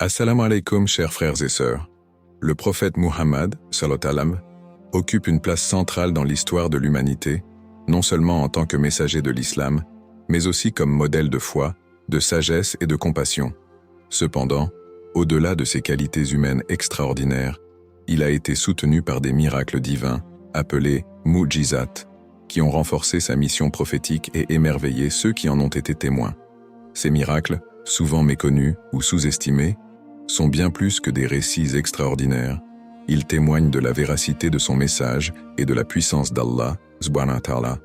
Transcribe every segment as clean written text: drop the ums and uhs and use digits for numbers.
Assalamu alaikum, chers frères et sœurs. Le prophète Muhammad, sallallahu alayhi wa sallam, occupe une place centrale dans l'histoire de l'humanité, non seulement en tant que messager de l'islam, mais aussi comme modèle de foi, de sagesse et de compassion. Cependant, au-delà de ses qualités humaines extraordinaires, il a été soutenu par des miracles divins, appelés mu'jizat, qui ont renforcé sa mission prophétique et émerveillé ceux qui en ont été témoins. Ces miracles, souvent méconnus ou sous-estimés, sont bien plus que des récits extraordinaires. Ils témoignent de la véracité de son message et de la puissance d'Allah, subhanahu wa ta'ala.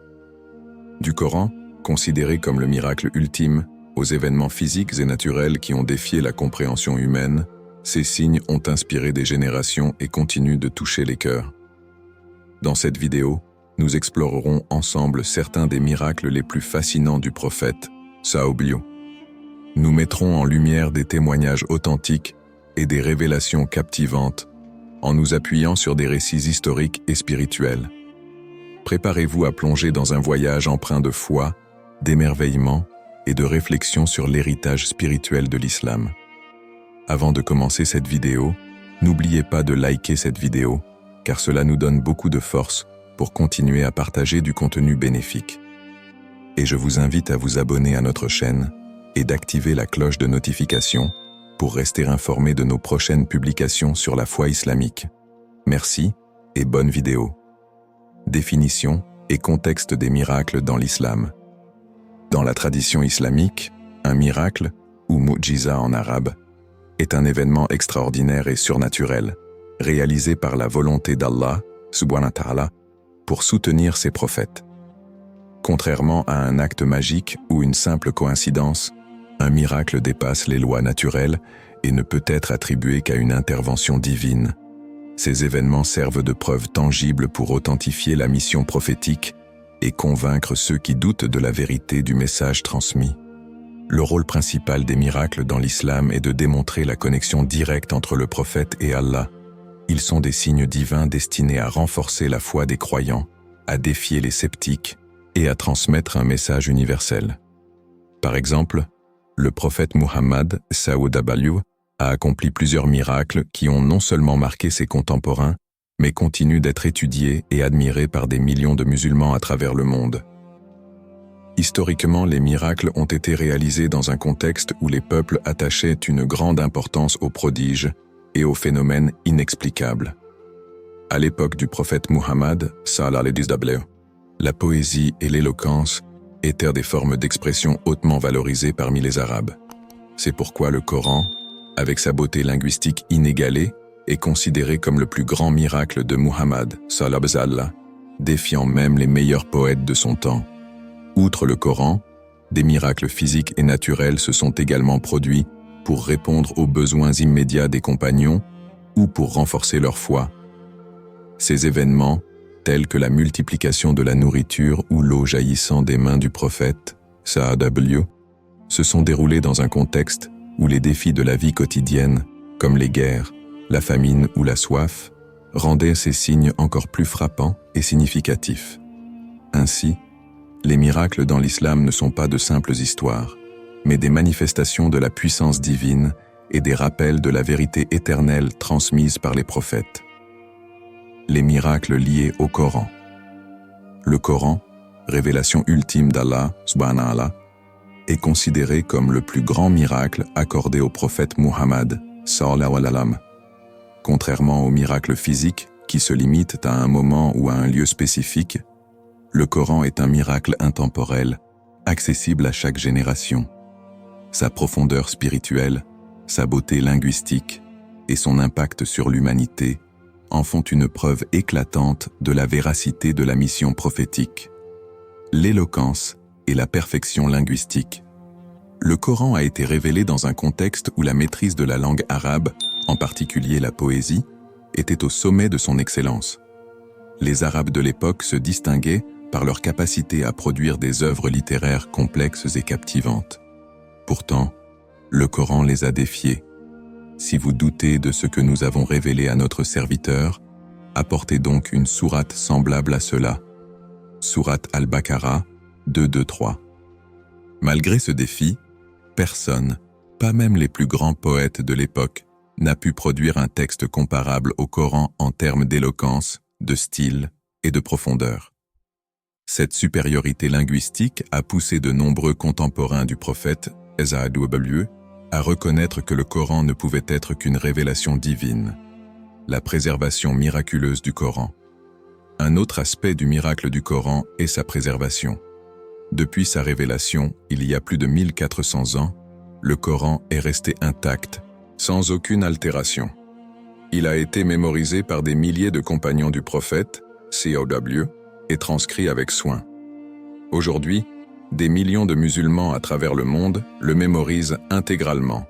Du Coran, considéré comme le miracle ultime, aux événements physiques et naturels qui ont défié la compréhension humaine, ces signes ont inspiré des générations et continuent de toucher les cœurs. Dans cette vidéo, nous explorerons ensemble certains des miracles les plus fascinants du prophète, Saoublio. Nous mettrons en lumière des témoignages authentiques et des révélations captivantes, en nous appuyant sur des récits historiques et spirituels. Préparez-vous à plonger dans un voyage empreint de foi, d'émerveillement et de réflexion sur l'héritage spirituel de l'islam. Avant de commencer cette vidéo, n'oubliez pas de liker cette vidéo, car cela nous donne beaucoup de force pour continuer à partager du contenu bénéfique. Et je vous invite à vous abonner à notre chaîne et d'activer la cloche de notification pour rester informé de nos prochaines publications sur la foi islamique. Merci et bonne vidéo. Définition et contexte des miracles dans l'islam. Dans la tradition islamique, un miracle, ou mu'jiza en arabe, est un événement extraordinaire et surnaturel, réalisé par la volonté d'Allah, subhanahu wa ta'ala, pour soutenir ses prophètes. Contrairement à un acte magique ou une simple coïncidence, un miracle dépasse les lois naturelles et ne peut être attribué qu'à une intervention divine. Ces événements servent de preuve tangible pour authentifier la mission prophétique et convaincre ceux qui doutent de la vérité du message transmis. Le rôle principal des miracles dans l'islam est de démontrer la connexion directe entre le prophète et Allah. Ils sont des signes divins destinés à renforcer la foi des croyants, à défier les sceptiques et à transmettre un message universel. Par exemple, le prophète Muhammad, sallallahu a accompli plusieurs miracles qui ont non seulement marqué ses contemporains, mais continuent d'être étudiés et admirés par des millions de musulmans à travers le monde. Historiquement, les miracles ont été réalisés dans un contexte où les peuples attachaient une grande importance aux prodiges et aux phénomènes inexplicables. À l'époque du prophète Muhammad, sallallahu alayhi wa sallam, la poésie et l'éloquence étaient des formes d'expression hautement valorisées parmi les Arabes. C'est pourquoi le Coran, avec sa beauté linguistique inégalée, est considéré comme le plus grand miracle de Muhammad, sallallahu alayhi wa sallam, défiant même les meilleurs poètes de son temps. Outre le Coran, des miracles physiques et naturels se sont également produits pour répondre aux besoins immédiats des compagnons ou pour renforcer leur foi. Ces événements, tels que la multiplication de la nourriture ou l'eau jaillissant des mains du prophète, sallallahu, se sont déroulés dans un contexte où les défis de la vie quotidienne, comme les guerres, la famine ou la soif, rendaient ces signes encore plus frappants et significatifs. Ainsi, les miracles dans l'islam ne sont pas de simples histoires, mais des manifestations de la puissance divine et des rappels de la vérité éternelle transmise par les prophètes. Les miracles liés au Coran. Le Coran, révélation ultime d'Allah, subhanahu wa ta'ala, est considéré comme le plus grand miracle accordé au prophète Muhammad, sallallahu alayhi wa sallam. Contrairement aux miracles physiques qui se limitent à un moment ou à un lieu spécifique, le Coran est un miracle intemporel, accessible à chaque génération. Sa profondeur spirituelle, sa beauté linguistique et son impact sur l'humanité en font une preuve éclatante de la véracité de la mission prophétique. L'éloquence et la perfection linguistique. Le Coran a été révélé dans un contexte où la maîtrise de la langue arabe, en particulier la poésie, était au sommet de son excellence. Les Arabes de l'époque se distinguaient par leur capacité à produire des œuvres littéraires complexes et captivantes. Pourtant, le Coran les a défiés. Si vous doutez de ce que nous avons révélé à notre serviteur, apportez donc une sourate semblable à cela. Sourate Al-Baqarah 2.2.3. Malgré ce défi, personne, Pas même les plus grands poètes de l'époque n'a pu produire un texte comparable au Coran en termes d'éloquence, de style et de profondeur. Cette supériorité linguistique a poussé de nombreux contemporains du prophète, SAW, à reconnaître que le Coran ne pouvait être qu'une révélation divine. La préservation miraculeuse du Coran. Un autre aspect du miracle du Coran est sa préservation. Depuis sa révélation, il y a plus de 1400 ans, le Coran est resté intact, sans aucune altération. Il a été mémorisé par des milliers de compagnons du prophète, COW, et transcrit avec soin. Aujourd'hui, des millions de musulmans à travers le monde le mémorisent intégralement,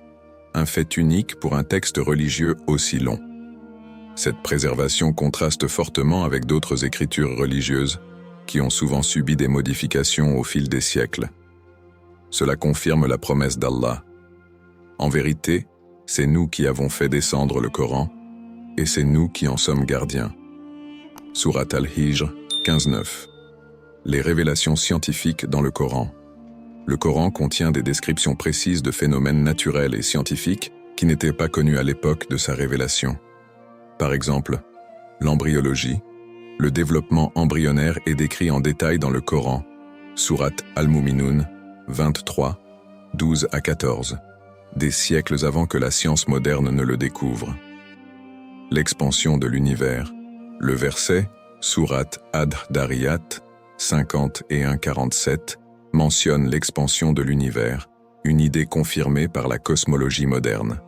un fait unique pour un texte religieux aussi long. Cette préservation contraste fortement avec d'autres écritures religieuses qui ont souvent subi des modifications au fil des siècles. Cela confirme la promesse d'Allah. En vérité, c'est nous qui avons fait descendre le Coran, et c'est nous qui en sommes gardiens. Surat Al-Hijr 15:9. Les révélations scientifiques dans le Coran. Le Coran contient des descriptions précises de phénomènes naturels et scientifiques qui n'étaient pas connus à l'époque de sa révélation. Par exemple, l'embryologie. Le développement embryonnaire est décrit en détail dans le Coran, Surat Al-Mu'minun 23, 12 à 14, des siècles avant que la science moderne ne le découvre. L'expansion de l'univers. Le verset, Surat Ad-Dariyat 51-47, mentionne l'expansion de l'univers, une idée confirmée par la cosmologie moderne.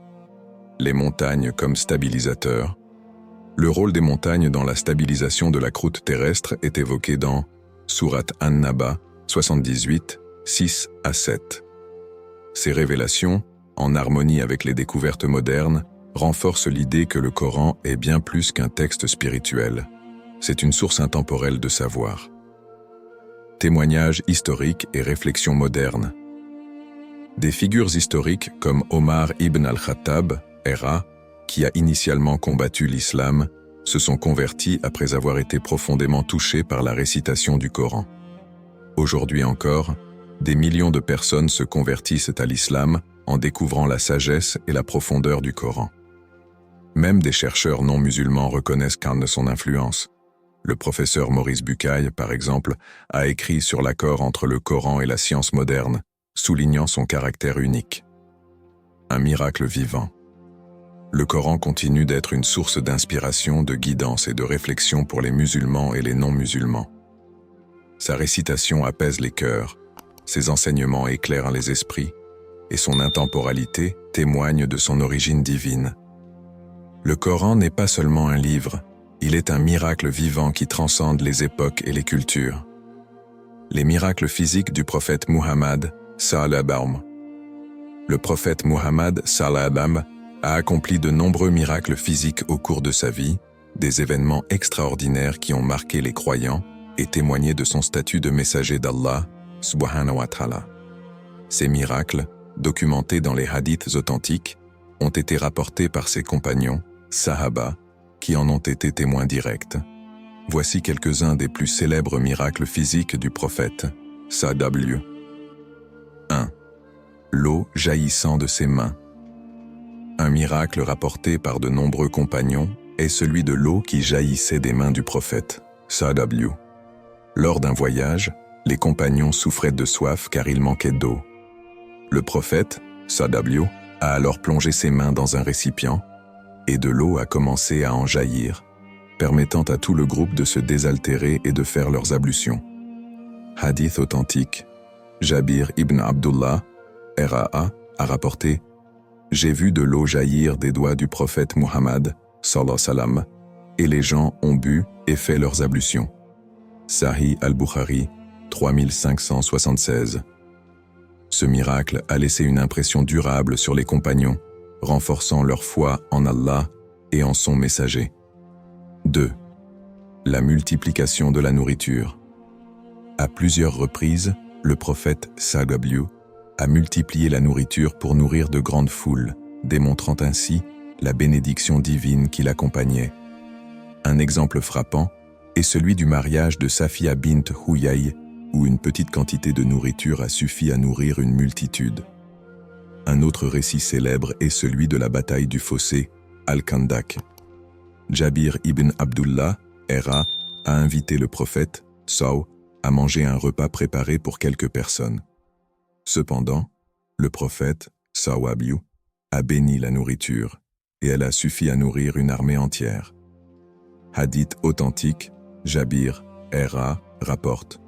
Les montagnes comme stabilisateurs. Le rôle des montagnes dans la stabilisation de la croûte terrestre est évoqué dans Surat An-Naba 78, 6 à 7. Ces révélations, en harmonie avec les découvertes modernes, renforcent l'idée que le Coran est bien plus qu'un texte spirituel. C'est une source intemporelle de savoir. Témoignages historiques et réflexions modernes. Des figures historiques comme Omar ibn al-Khattab, R.A., qui a initialement combattu l'islam, se sont convertis après avoir été profondément touchés par la récitation du Coran. Aujourd'hui encore, des millions de personnes se convertissent à l'islam en découvrant la sagesse et la profondeur du Coran. Même des chercheurs non musulmans reconnaissent de son influence. Le professeur Maurice Bucaille, par exemple, a écrit sur l'accord entre le Coran et la science moderne, soulignant son caractère unique. Un miracle vivant. Le Coran continue d'être une source d'inspiration, de guidance et de réflexion pour les musulmans et les non-musulmans. Sa récitation apaise les cœurs, ses enseignements éclairent les esprits, et son intemporalité témoigne de son origine divine. Le Coran n'est pas seulement un livre, il est un miracle vivant qui transcende les époques et les cultures. Les miracles physiques du prophète Muhammad, sallallahu alayhi wa sallam. Le prophète Muhammad, sallallahu alayhi wa sallam, a accompli de nombreux miracles physiques au cours de sa vie, des événements extraordinaires qui ont marqué les croyants et témoigné de son statut de messager d'Allah, subhanahu wa ta'ala. Ces miracles, documentés dans les hadiths authentiques, ont été rapportés par ses compagnons, Sahaba, qui en ont été témoins directs. Voici quelques-uns des plus célèbres miracles physiques du prophète, SAW. 1. L'eau jaillissant de ses mains. Un miracle rapporté par de nombreux compagnons est celui de l'eau qui jaillissait des mains du prophète, SAW. Lors d'un voyage, les compagnons souffraient de soif car il manquait d'eau. Le prophète, SAW, a alors plongé ses mains dans un récipient et de l'eau a commencé à en jaillir, permettant à tout le groupe de se désaltérer et de faire leurs ablutions. Hadith authentique. Jabir ibn Abdullah, R.A.A., a rapporté « J'ai vu de l'eau jaillir des doigts du prophète Muhammad, sallallahu alayhi wa sallam, et les gens ont bu et fait leurs ablutions. » Sahih al-Bukhari, 3576. Ce miracle a laissé une impression durable sur les compagnons, renforçant leur foi en Allah et en son messager. 2. La multiplication de la nourriture. À plusieurs reprises, le prophète SAW a multiplié la nourriture pour nourrir de grandes foules, démontrant ainsi la bénédiction divine qui l'accompagnait. Un exemple frappant est celui du mariage de Safia bint Huyay, où une petite quantité de nourriture a suffi à nourrir une multitude. Un autre récit célèbre est celui de la bataille du fossé, Al-Khandak. Jabir ibn Abdullah, R.A., a invité le prophète, Saw, à manger un repas préparé pour quelques personnes. Cependant, le prophète, Sawabiyu, a béni la nourriture, et elle a suffi à nourrir une armée entière. Hadith authentique, Jabir, R.A., rapporte.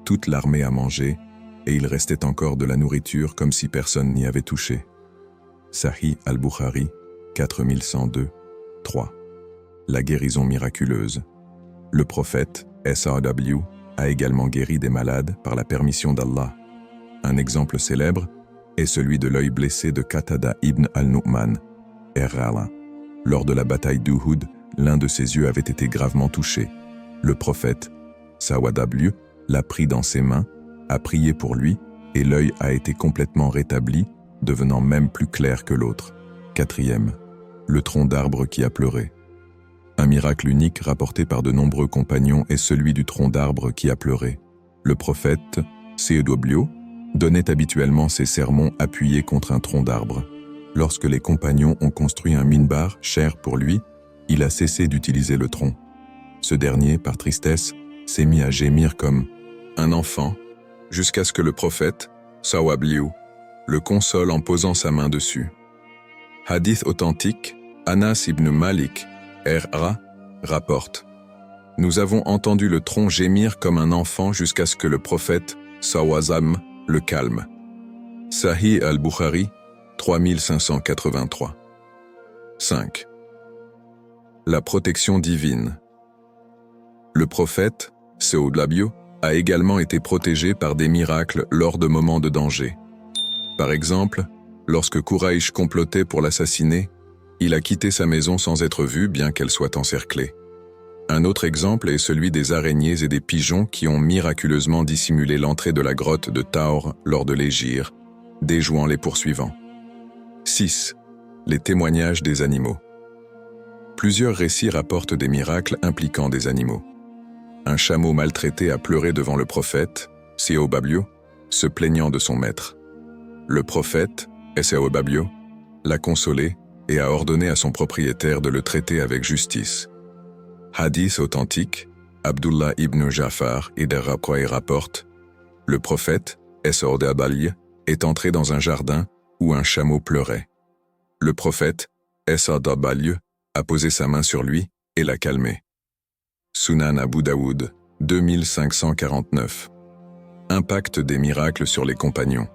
Toute l'armée a mangé, et il restait encore de la nourriture comme si personne n'y avait touché. Sahih al-Bukhari, 4102, 3. La guérison miraculeuse. Le prophète, S.A.W., a également guéri des malades par la permission d'Allah. Un exemple célèbre est celui de l'œil blessé de Qatada ibn al-Nu'man, R.A. Lors de la bataille d'Uhud, l'un de ses yeux avait été gravement touché. Le prophète, S.A.W., l'a pris dans ses mains, a prié pour lui, et l'œil a été complètement rétabli, devenant même plus clair que l'autre. 4e. Le tronc d'arbre qui a pleuré. Un miracle unique rapporté par de nombreux compagnons est celui du tronc d'arbre qui a pleuré. Le prophète, C.E.W., donnait habituellement ses sermons appuyés contre un tronc d'arbre. Lorsque les compagnons ont construit un minbar cher pour lui, il a cessé d'utiliser le tronc. Ce dernier, par tristesse, s'est mis à gémir comme un enfant, jusqu'à ce que le prophète, Sawabliu, le console en posant sa main dessus. Hadith authentique, Anas ibn Malik, R.A., rapporte. Nous avons entendu le tronc gémir comme un enfant jusqu'à ce que le prophète, Sawazam, le calme. Sahih al-Bukhari, 3583. 5. La protection divine. Le prophète, C.O.W., a également été protégé par des miracles lors de moments de danger. Par exemple, lorsque Quraïsh complotait pour l'assassiner, il a quitté sa maison sans être vu bien qu'elle soit encerclée. Un autre exemple est celui des araignées et des pigeons qui ont miraculeusement dissimulé l'entrée de la grotte de Taur lors de l'hégire, déjouant les poursuivants. 6. Les témoignages des animaux. Plusieurs récits rapportent des miracles impliquant des animaux. Un chameau maltraité a pleuré devant le prophète, S.A.W., se plaignant de son maître. Le prophète, S.A.W., l'a consolé et a ordonné à son propriétaire de le traiter avec justice. Hadith authentique, Abdullah ibn Ja'far et Darraqai rapporte, le prophète, S.A.W., est entré dans un jardin où un chameau pleurait. Le prophète, S.A.W., a posé sa main sur lui et l'a calmé. Sunan Abu Daoud, 2549. Impact des miracles sur les compagnons.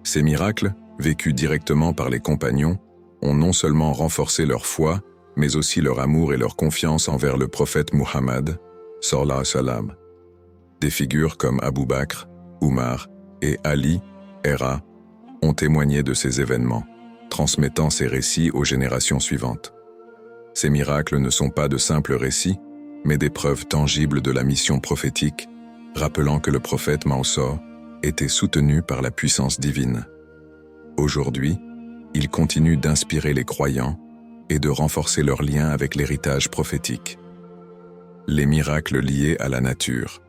Ces miracles, vécus directement par les compagnons, ont non seulement renforcé leur foi, mais aussi leur amour et leur confiance envers le prophète Muhammad, sallallahu alayhi wa sallam. Des figures comme Abu Bakr, Umar et Ali, R.A., ont témoigné de ces événements, transmettant ces récits aux générations suivantes. Ces miracles ne sont pas de simples récits, mais des preuves tangibles de la mission prophétique, rappelant que le prophète Mansur était soutenu par la puissance divine. Aujourd'hui, il continue d'inspirer les croyants et de renforcer leur lien avec l'héritage prophétique. Les miracles liés à la nature.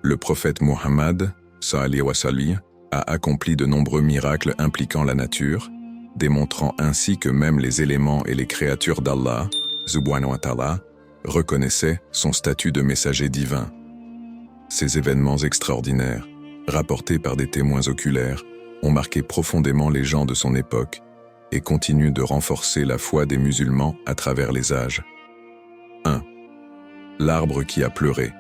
Le prophète Muhammad, sallallahu alayhi wa sallam, a accompli de nombreux miracles impliquant la nature, démontrant ainsi que même les éléments et les créatures d'Allah, subhanahu wa ta'ala, reconnaissaient son statut de messager divin. Ces événements extraordinaires, rapportés par des témoins oculaires, ont marqué profondément les gens de son époque et continuent de renforcer la foi des musulmans à travers les âges. 1. L'arbre qui a pleuré.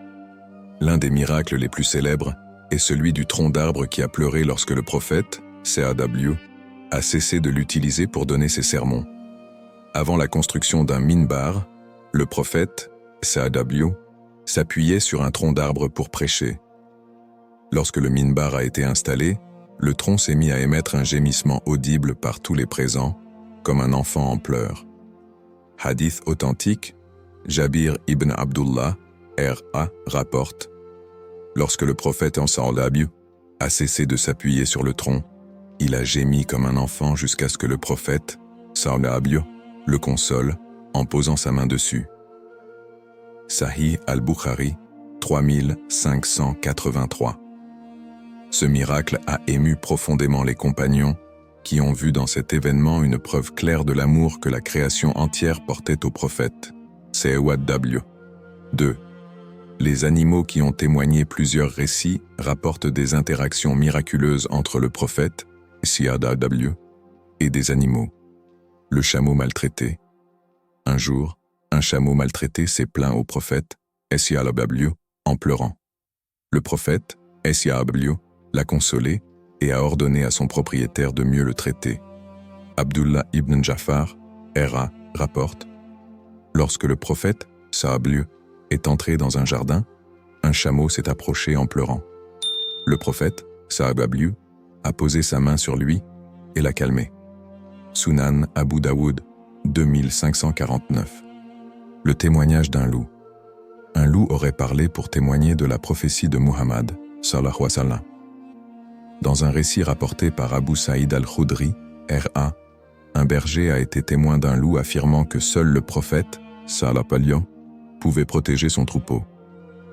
L'un des miracles les plus célèbres est celui du tronc d'arbre qui a pleuré lorsque le prophète, S.A.W., a cessé de l'utiliser pour donner ses sermons. Avant la construction d'un minbar, le prophète, S.A.W., s'appuyait sur un tronc d'arbre pour prêcher. Lorsque le minbar a été installé, le tronc s'est mis à émettre un gémissement audible par tous les présents, comme un enfant en pleurs. Hadith authentique, Jabir ibn Abdullah, R.A. rapporte, lorsque le prophète sallallahu a cessé de s'appuyer sur le tronc, il a gémi comme un enfant jusqu'à ce que le prophète, sallallahu, le console en posant sa main dessus. Sahih al-Bukhari, 3583. Ce miracle a ému profondément les compagnons qui ont vu dans cet événement une preuve claire de l'amour que la création entière portait au prophète. CEW. 2. Les animaux qui ont témoigné plusieurs récits rapportent des interactions miraculeuses entre le prophète, CEW, et des animaux. Le chameau maltraité. Un jour, un chameau maltraité s'est plaint au prophète, CEW, en pleurant. Le prophète, CEW, l'a consolé et a ordonné à son propriétaire de mieux le traiter. Abdullah ibn Jafar, R.A., rapporte: lorsque le prophète, CEW, est entré dans un jardin, un chameau s'est approché en pleurant. Le prophète, CEW, a posé sa main sur lui et l'a calmé. Sunan Abu Daoud, 2549. Le témoignage d'un loup. Un loup aurait parlé pour témoigner de la prophétie de Muhammad, sallallahu alayhi wa sallam. Dans un récit rapporté par Abu Saïd al-Khudri, R.A., un berger a été témoin d'un loup affirmant que seul le prophète, sallallahu alayhi wa sallam, pouvait protéger son troupeau.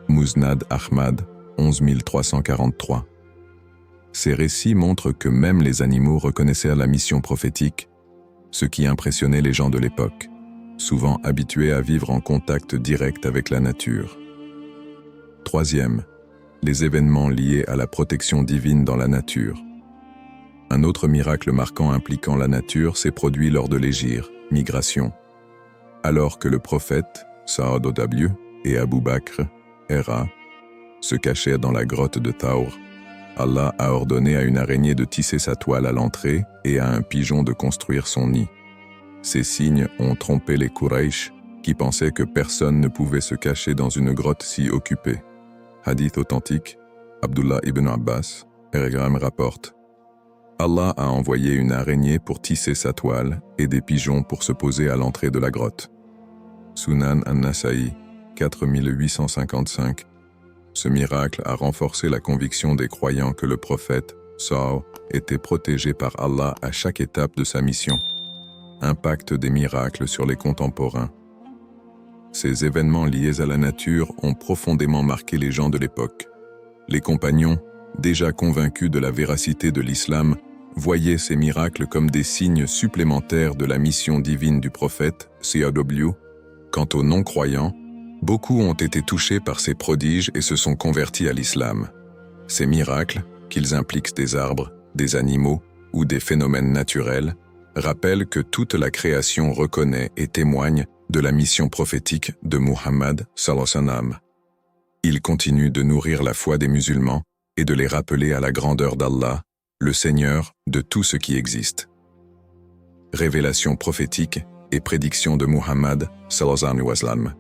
Musnad Ahmad, 11343. Ces récits montrent que même les animaux reconnaissaient la mission prophétique, ce qui impressionnait les gens de l'époque, souvent habitués à vivre en contact direct avec la nature. 3. Les événements liés à la protection divine dans la nature. Un autre miracle marquant impliquant la nature s'est produit lors de l'hégire, migration. Alors que le prophète, CEW, et Abu Bakr, R.A., se cachaient dans la grotte de Thawr, Allah a ordonné à une araignée de tisser sa toile à l'entrée et à un pigeon de construire son nid. Ces signes ont trompé les Quraysh, qui pensaient que personne ne pouvait se cacher dans une grotte si occupée. Hadith authentique, Abdullah ibn Abbas, R.A. rapporte: Allah a envoyé une araignée pour tisser sa toile et des pigeons pour se poser à l'entrée de la grotte. Sunan an-Nasa'i, 4855. Ce miracle a renforcé la conviction des croyants que le prophète, SAW, était protégé par Allah à chaque étape de sa mission. Impact des miracles sur les contemporains. Ces événements liés à la nature ont profondément marqué les gens de l'époque. Les compagnons, déjà convaincus de la véracité de l'islam, voyaient ces miracles comme des signes supplémentaires de la mission divine du prophète, CEW. Quant aux non-croyants, beaucoup ont été touchés par ces prodiges et se sont convertis à l'islam. Ces miracles, qu'ils impliquent des arbres, des animaux ou des phénomènes naturels, rappellent que toute la création reconnaît et témoigne de la mission prophétique de Muhammad sallallahu alayhi wa sallam. Ils continuent de nourrir la foi des musulmans et de les rappeler à la grandeur d'Allah, le Seigneur de tout ce qui existe. Révélation prophétique et prédiction de Muhammad sallallahu alayhi wa sallam.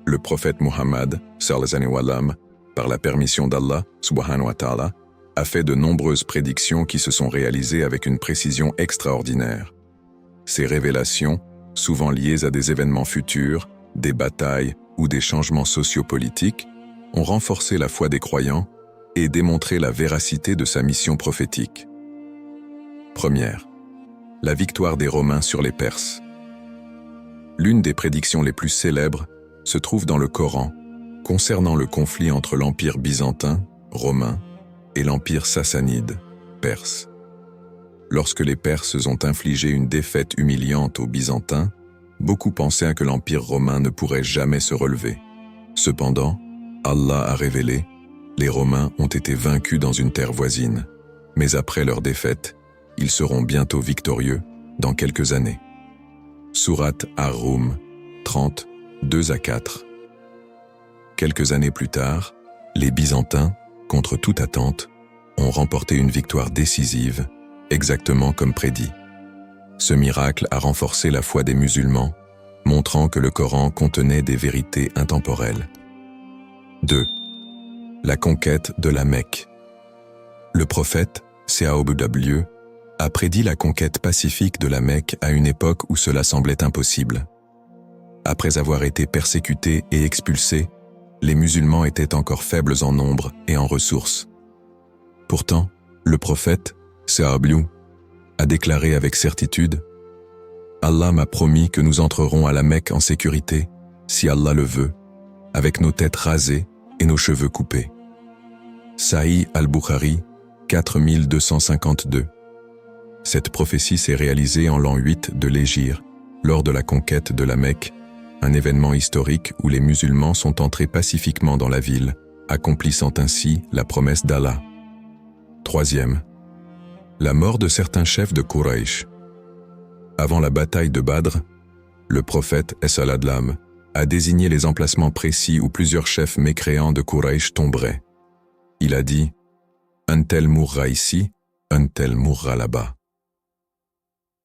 Le prophète Muhammad sallallahu alayhi wa sallam, par la permission d'Allah subhanahu wa ta'ala, a fait de nombreuses prédictions qui se sont réalisées avec une précision extraordinaire. Ces révélations, souvent liées à des événements futurs, des batailles ou des changements sociopolitiques, ont renforcé la foi des croyants et démontré la véracité de sa mission prophétique. Première, la victoire des Romains sur les Perses. L'une des prédictions les plus célèbres se trouve dans le Coran, concernant le conflit entre l'Empire byzantin, romain, et l'Empire sassanide, perse. Lorsque les Perses ont infligé une défaite humiliante aux Byzantins, beaucoup pensaient que l'Empire romain ne pourrait jamais se relever. Cependant, Allah a révélé, les Romains ont été vaincus dans une terre voisine, mais après leur défaite, ils seront bientôt victorieux dans quelques années. Sourate Ar-Rum 30, 2-4. Quelques années plus tard, les Byzantins, contre toute attente, ont remporté une victoire décisive, exactement comme prédit. Ce miracle a renforcé la foi des musulmans, montrant que le Coran contenait des vérités intemporelles. 2. La conquête de la Mecque. Le prophète, CEW, a prédit la conquête pacifique de la Mecque à une époque où cela semblait impossible. Après avoir été persécutés et expulsés, les musulmans étaient encore faibles en nombre et en ressources. Pourtant, le prophète, CEW, a déclaré avec certitude: « Allah m'a promis que nous entrerons à la Mecque en sécurité, si Allah le veut, avec nos têtes rasées et nos cheveux coupés. » Sahih al-Bukhari, 4252. Cette prophétie s'est réalisée en l'an 8 de l'Hégire, lors de la conquête de la Mecque, un événement historique où les musulmans sont entrés pacifiquement dans la ville, accomplissant ainsi la promesse d'Allah. Troisième, la mort de certains chefs de Quraysh. Avant la bataille de Badr, le prophète Sallallahu a désigné les emplacements précis où plusieurs chefs mécréants de Quraysh tomberaient. Il a dit « Un tel mourra ici, un tel mourra là-bas ».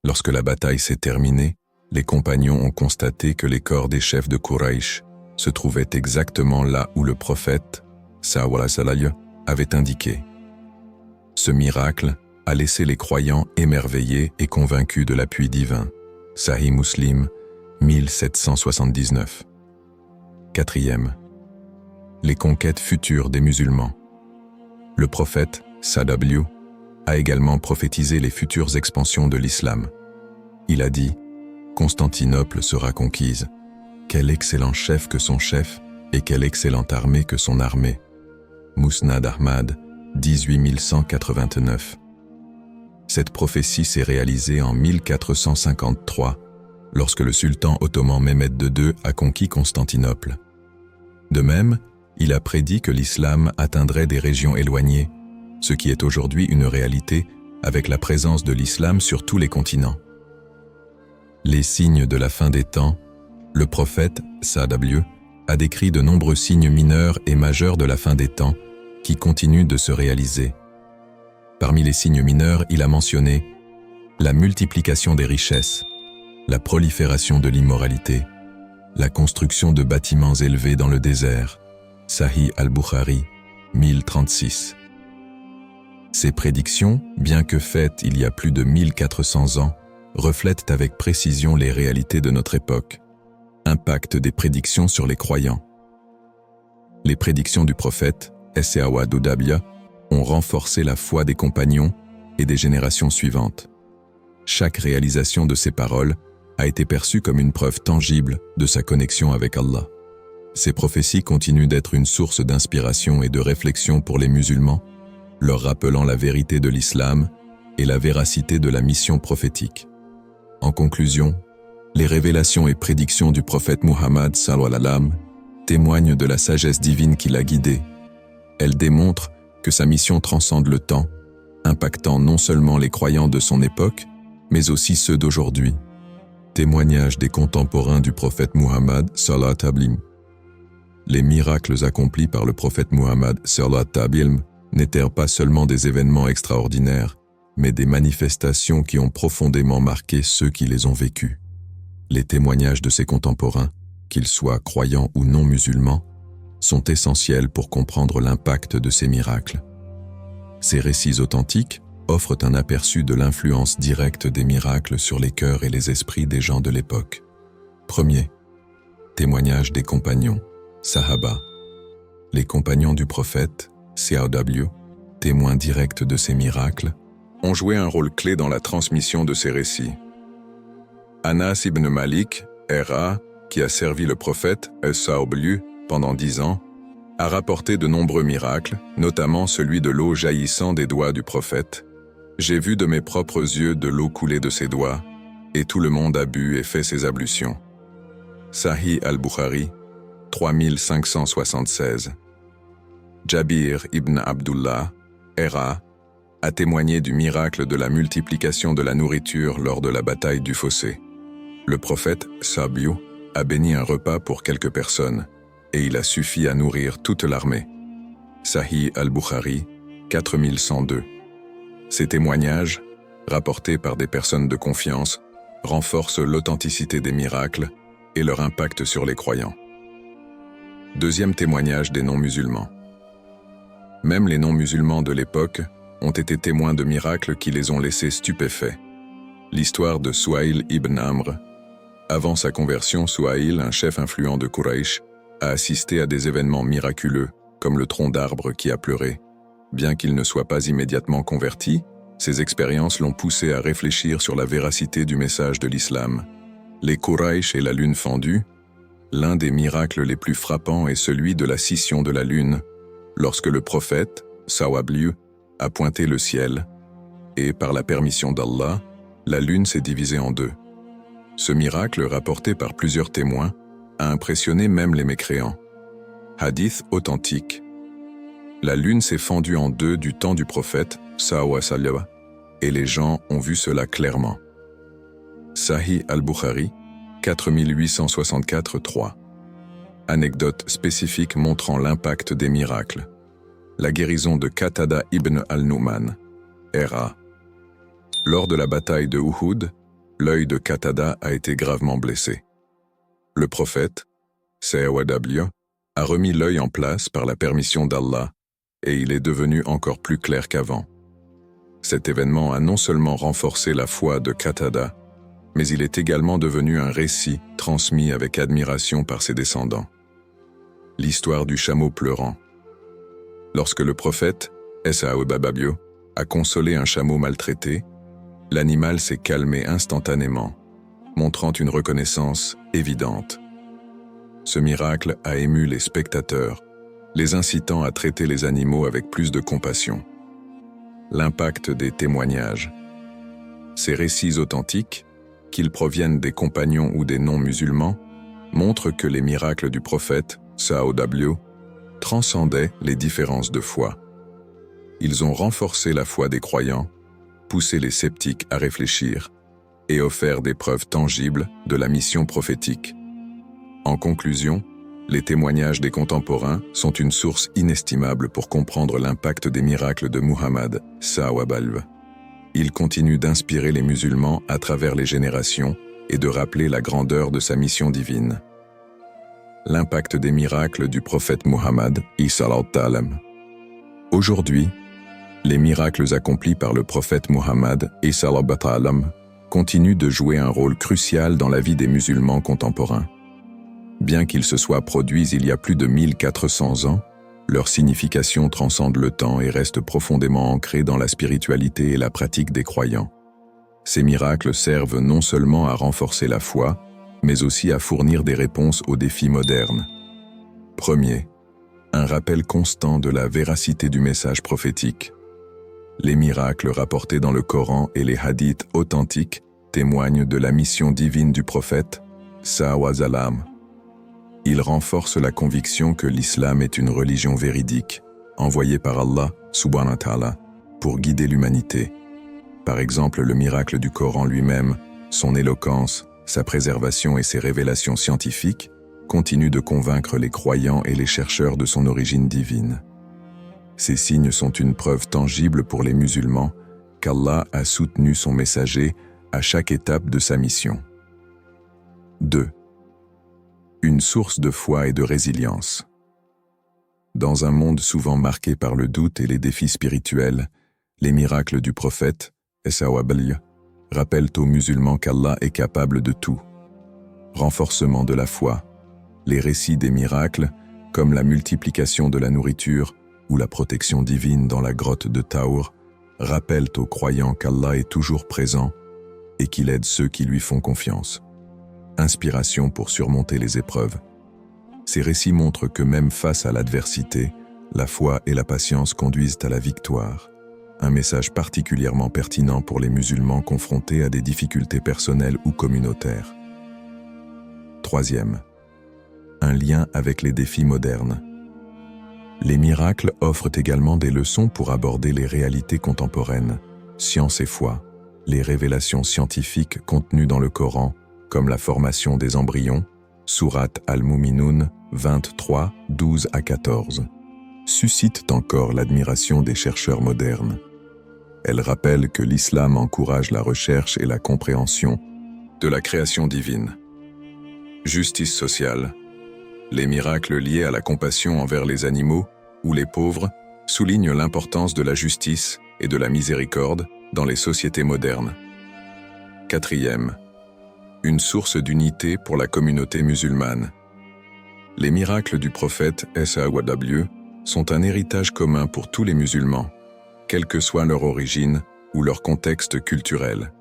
Lorsque la bataille s'est terminée, les compagnons ont constaté que les corps des chefs de Quraysh se trouvaient exactement là où le prophète, sallallahu alayhi wa sallam, avait indiqué. Ce miracle a laissé les croyants émerveillés et convaincus de l'appui divin. Sahih Muslim, 1779. Quatrième, les conquêtes futures des musulmans. Le prophète, sallallahu, a également prophétisé les futures expansions de l'islam. Il a dit « Constantinople sera conquise. Quel excellent chef que son chef et quelle excellente armée que son armée. » Musnad Ahmad, 18189. Cette prophétie s'est réalisée en 1453, lorsque le sultan ottoman Mehmed II a conquis Constantinople. De même, il a prédit que l'islam atteindrait des régions éloignées, ce qui est aujourd'hui une réalité avec la présence de l'islam sur tous les continents. Les signes de la fin des temps, le prophète, sallallahu, a décrit de nombreux signes mineurs et majeurs de la fin des temps qui continuent de se réaliser. Parmi les signes mineurs, il a mentionné la multiplication des richesses, la prolifération de l'immoralité, la construction de bâtiments élevés dans le désert, Sahih al-Bukhari, 1036. Ces prédictions, bien que faites il y a plus de 1400 ans, reflètent avec précision les réalités de notre époque. Impact des prédictions sur les croyants. Les prédictions du prophète, S.A.W. ont renforcé la foi des compagnons et des générations suivantes. Chaque réalisation de ces paroles a été perçue comme une preuve tangible de sa connexion avec Allah. Ces prophéties continuent d'être une source d'inspiration et de réflexion pour les musulmans, leur rappelant la vérité de l'islam et la véracité de la mission prophétique. En conclusion, les révélations et prédictions du prophète Muhammad sallallahu alayhi wa sallam témoignent de la sagesse divine qui l'a guidé. Elles démontrent que sa mission transcende le temps, impactant non seulement les croyants de son époque, mais aussi ceux d'aujourd'hui. Témoignage des contemporains du prophète Muhammad sallallahu alayhi wa sallam. Les miracles accomplis par le prophète Muhammad sallallahu alayhi wa sallam n'étaient pas seulement des événements extraordinaires, mais des manifestations qui ont profondément marqué ceux qui les ont vécus. Les témoignages de ses contemporains, qu'ils soient croyants ou non musulmans, sont essentiels pour comprendre l'impact de ces miracles. Ces récits authentiques offrent un aperçu de l'influence directe des miracles sur les cœurs et les esprits des gens de l'époque. Premier, témoignage des compagnons, Sahaba. Les compagnons du prophète, C.A.W., témoins directs de ces miracles, ont joué un rôle clé dans la transmission de ces récits. Anas ibn Malik, R.A., qui a servi le prophète, S.A.W., pendant 10 ans, a rapporté de nombreux miracles, notamment celui de l'eau jaillissant des doigts du prophète. J'ai vu de mes propres yeux de l'eau couler de ses doigts, et tout le monde a bu et fait ses ablutions. Sahih al-Bukhari, 3576. Jabir ibn Abdullah, R.A., a témoigné du miracle de la multiplication de la nourriture lors de la bataille du fossé. Le prophète, sallallahu, a béni un repas pour quelques personnes, et il a suffi à nourrir toute l'armée. Sahih al-Bukhari, 4102. Ces témoignages, rapportés par des personnes de confiance, renforcent l'authenticité des miracles et leur impact sur les croyants. Deuxième témoignage des non-musulmans. Même les non-musulmans de l'époque ont été témoins de miracles qui les ont laissés stupéfaits. L'histoire de Suhaïl ibn Amr. Avant sa conversion, Suhaïl, un chef influent de Quraysh, a assisté à des événements miraculeux, comme le tronc d'arbre qui a pleuré. Bien qu'il ne soit pas immédiatement converti, ces expériences l'ont poussé à réfléchir sur la véracité du message de l'islam. Les Quraysh et la lune fendue. L'un des miracles les plus frappants est celui de la scission de la lune, lorsque le prophète, sallallahu, a pointé le ciel. et, par la permission d'Allah, la lune s'est divisée en deux. Ce miracle, rapporté par plusieurs témoins, a impressionné même les mécréants. Hadith authentique. La lune s'est fendue en deux du temps du prophète, sallallahu alayhi wa sallam, et les gens ont vu cela clairement. Sahih al-Bukhari, 4864-3. Anecdote spécifique montrant l'impact des miracles. La guérison de Qatada ibn al-Nu'man, R.A. Lors de la bataille de Uhud, l'œil de Qatada a été gravement blessé. Le prophète, SAW, a remis l'œil en place par la permission d'Allah et il est devenu encore plus clair qu'avant. Cet événement a non seulement renforcé la foi de Qatada, mais il est également devenu un récit transmis avec admiration par ses descendants. L'histoire du chameau pleurant. Lorsque le prophète, SAW, a consolé un chameau maltraité, l'animal s'est calmé instantanément, montrant une reconnaissance évidente. Ce miracle a ému les spectateurs, les incitant à traiter les animaux avec plus de compassion. L'impact des témoignages. Ces récits authentiques, qu'ils proviennent des compagnons ou des non-musulmans, montrent que les miracles du prophète, SAW, transcendaient les différences de foi. Ils ont renforcé la foi des croyants, poussé les sceptiques à réfléchir et offert des preuves tangibles de la mission prophétique. En conclusion, les témoignages des contemporains sont une source inestimable pour comprendre l'impact des miracles de Muhammad, sallallahu alayhi wa sallam. Ils continuent d'inspirer les musulmans à travers les générations et de rappeler la grandeur de sa mission divine. L'impact des miracles du prophète Muhammad, sallallahu alayhi wa sallam. Aujourd'hui, les miracles accomplis par le prophète Muhammad, sallallahu alayhi wa sallam, continuent de jouer un rôle crucial dans la vie des musulmans contemporains. Bien qu'ils se soient produits il y a plus de 1400 ans, leur signification transcende le temps et reste profondément ancrée dans la spiritualité et la pratique des croyants. Ces miracles servent non seulement à renforcer la foi, mais aussi à fournir des réponses aux défis modernes. Premier, un rappel constant de la véracité du message prophétique. Les miracles rapportés dans le Coran et les hadiths authentiques témoignent de la mission divine du prophète, sallallahu alayhi wa sallam. Ils renforcent la conviction que l'islam est une religion véridique, envoyée par Allah, subhanahu wa ta'ala, pour guider l'humanité. Par exemple, le miracle du Coran lui-même, son éloquence, sa préservation et ses révélations scientifiques continuent de convaincre les croyants et les chercheurs de son origine divine. Ces signes sont une preuve tangible pour les musulmans qu'Allah a soutenu son messager à chaque étape de sa mission. 2. Une source de foi et de résilience. Dans un monde souvent marqué par le doute et les défis spirituels, les miracles du prophète, SAW, rappellent aux musulmans qu'Allah est capable de tout. Renforcement de la foi. Les récits des miracles, comme la multiplication de la nourriture ou la protection divine dans la grotte de Taour, rappellent aux croyants qu'Allah est toujours présent et qu'il aide ceux qui lui font confiance. Inspiration pour surmonter les épreuves. Ces récits montrent que même face à l'adversité, la foi et la patience conduisent à la victoire. Un message particulièrement pertinent pour les musulmans confrontés à des difficultés personnelles ou communautaires. Troisième, un lien avec les défis modernes. Les miracles offrent également des leçons pour aborder les réalités contemporaines, science et foi, les révélations scientifiques contenues dans le Coran, comme la formation des embryons, Sourate Al-Mu'minun 23, 12 à 14, suscitent encore l'admiration des chercheurs modernes. Elles rappellent que l'islam encourage la recherche et la compréhension de la création divine. Justice sociale. Les miracles liés à la compassion envers les animaux ou les pauvres soulignent l'importance de la justice et de la miséricorde dans les sociétés modernes. Quatrième, une source d'unité pour la communauté musulmane. Les miracles du prophète SAW sont un héritage commun pour tous les musulmans, quelle que soit leur origine ou leur contexte culturel.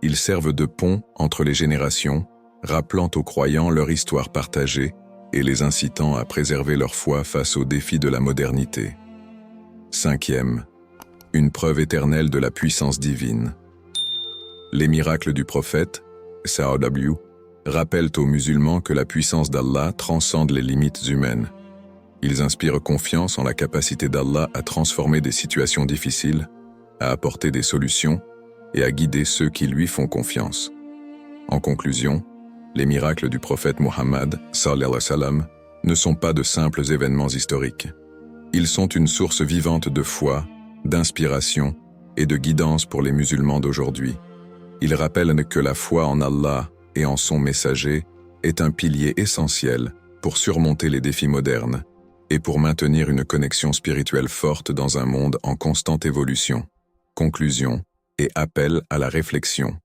Ils servent de pont entre les générations, rappelant aux croyants leur histoire partagée et les incitant à préserver leur foi face aux défis de la modernité. Cinquième, une preuve éternelle de la puissance divine. Les miracles du prophète, SAW, rappellent aux musulmans que la puissance d'Allah transcende les limites humaines. Ils inspirent confiance en la capacité d'Allah à transformer des situations difficiles, à apporter des solutions et à guider ceux qui lui font confiance. En conclusion, les miracles du prophète Muhammad, sallallahu alayhi wa sallam, ne sont pas de simples événements historiques. Ils sont une source vivante de foi, d'inspiration et de guidance pour les musulmans d'aujourd'hui. Ils rappellent que la foi en Allah et en son messager est un pilier essentiel pour surmonter les défis modernes et pour maintenir une connexion spirituelle forte dans un monde en constante évolution. Conclusion et appel à la réflexion.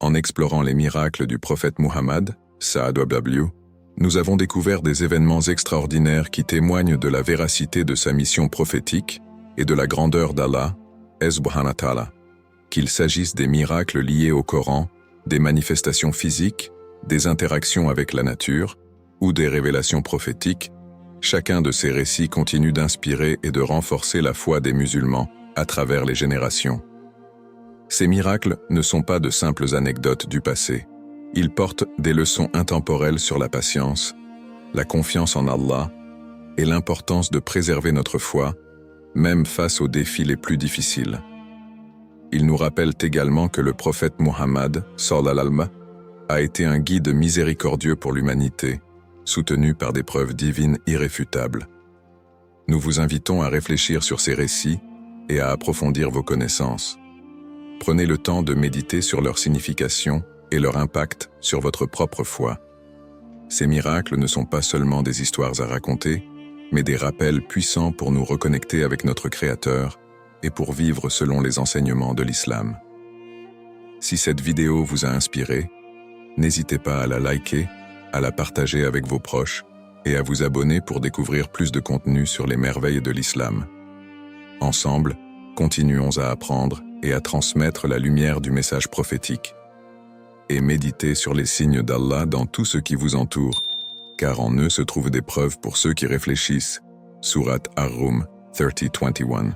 En explorant les miracles du prophète Muhammad, SAW, nous avons découvert des événements extraordinaires qui témoignent de la véracité de sa mission prophétique et de la grandeur d'Allah, subhanahu wa ta'ala. Qu'il s'agisse des miracles liés au Coran, des manifestations physiques, des interactions avec la nature ou des révélations prophétiques, chacun de ces récits continue d'inspirer et de renforcer la foi des musulmans à travers les générations. Ces miracles ne sont pas de simples anecdotes du passé. Ils portent des leçons intemporelles sur la patience, la confiance en Allah et l'importance de préserver notre foi, même face aux défis les plus difficiles. Ils nous rappellent également que le prophète Muhammad, sallallahu alayhi wa sallam, a été un guide miséricordieux pour l'humanité, soutenu par des preuves divines irréfutables. Nous vous invitons à réfléchir sur ces récits et à approfondir vos connaissances. Prenez le temps de méditer sur leur signification et leur impact sur votre propre foi. Ces miracles ne sont pas seulement des histoires à raconter, mais des rappels puissants pour nous reconnecter avec notre Créateur et pour vivre selon les enseignements de l'islam. Si cette vidéo vous a inspiré, n'hésitez pas à la liker, à la partager avec vos proches et à vous abonner pour découvrir plus de contenu sur les merveilles de l'islam. Ensemble, continuons à apprendre et à transmettre la lumière du message prophétique. Et méditez sur les signes d'Allah dans tout ce qui vous entoure, car en eux se trouvent des preuves pour ceux qui réfléchissent. Sourate Ar-Rum 30:21.